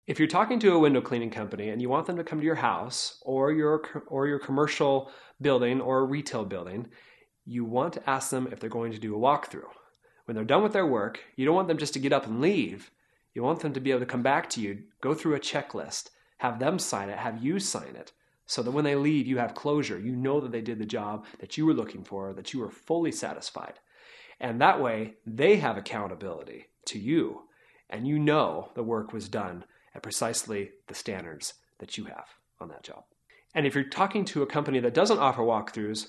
If you're talking to a window cleaning company and you want them to come to your house or your commercial building or retail building, you want to ask them if they're going to do a walkthrough. When they're done with their work, you don't want them just to get up and leave. You want them to be able to come back to you, go through a checklist, have them sign it, have you sign it, so that when they leave, you have closure. You know that they did the job that you were looking for, that you were fully satisfied. And that way, they have accountability to you, and you know the work was done at precisely the standards that you have on that job. And if you're talking to a company that doesn't offer walkthroughs,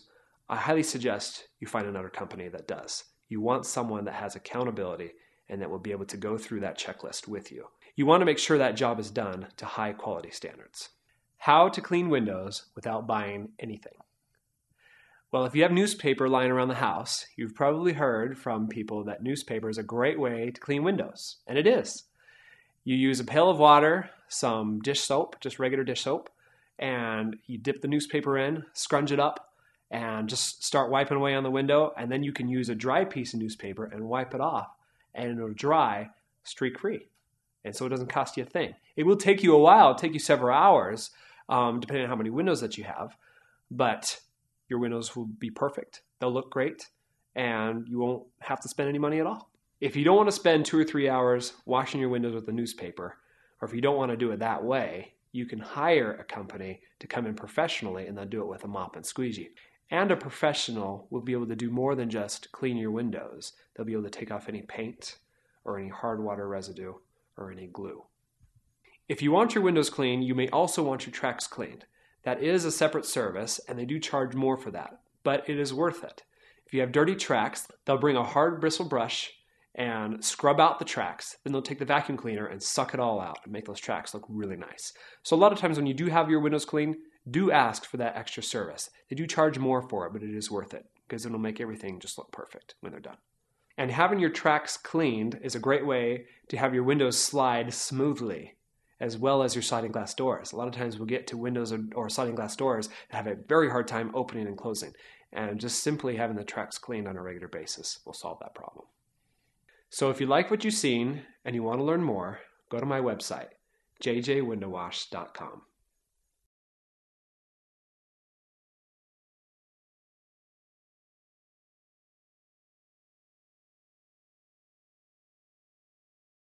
I highly suggest you find another company that does. You want someone that has accountability and that will be able to go through that checklist with you. You want to make sure that job is done to high quality standards. How to clean windows without buying anything. Well, if you have newspaper lying around the house, you've probably heard from people that newspaper is a great way to clean windows, and it is. You use a pail of water, some dish soap, just regular dish soap, and you dip the newspaper in, scrunch it up, and just start wiping away on the window, and then you can use a dry piece of newspaper and wipe it off, and it'll dry streak-free. And so it doesn't cost you a thing. It will take you a while, it'll take you several hours, depending on how many windows that you have, but your windows will be perfect. They'll look great, and you won't have to spend any money at all. If you don't want to spend 2 or 3 hours washing your windows with a newspaper, or if you don't want to do it that way, you can hire a company to come in professionally and they'll do it with a mop and squeegee. And a professional will be able to do more than just clean your windows. They'll be able to take off any paint or any hard water residue or any glue. If you want your windows cleaned, you may also want your tracks cleaned. That is a separate service, and they do charge more for that, but it is worth it. If you have dirty tracks, they'll bring a hard bristle brush and scrub out the tracks. Then they'll take the vacuum cleaner and suck it all out and make those tracks look really nice. So a lot of times when you do have your windows cleaned, do ask for that extra service. They do charge more for it, but it is worth it because it'll make everything just look perfect when they're done. And having your tracks cleaned is a great way to have your windows slide smoothly, as well as your sliding glass doors. A lot of times we'll get to windows or sliding glass doors that have a very hard time opening and closing. And just simply having the tracks cleaned on a regular basis will solve that problem. So if you like what you've seen and you want to learn more, go to my website, jjwindowwash.com.